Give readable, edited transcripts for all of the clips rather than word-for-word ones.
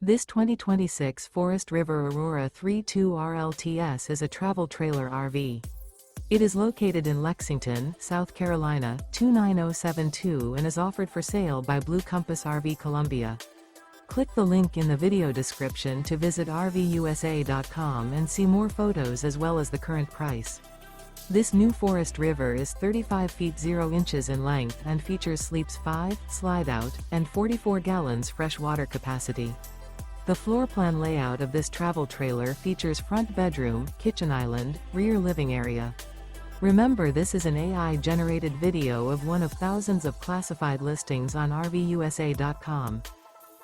This 2026 Forest River Aurora 32 RLTS is a travel trailer RV. It is located in Lexington, South Carolina, 29072 and is offered for sale by Blue Compass RV Columbia. Click the link in the video description to visit RVUSA.com and see more photos as well as the current price. This new Forest River is 35 feet 0 inches in length and features sleeps 5, Slideout, and 44 gallons fresh water capacity. The floor plan layout of this travel trailer features front bedroom, kitchen island, rear living area. Remember, this is an AI-generated video of one of thousands of classified listings on RVUSA.com.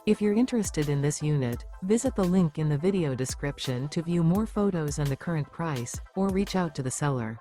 If you're interested in this unit, visit the link in the video description to view more photos and the current price, or reach out to the seller.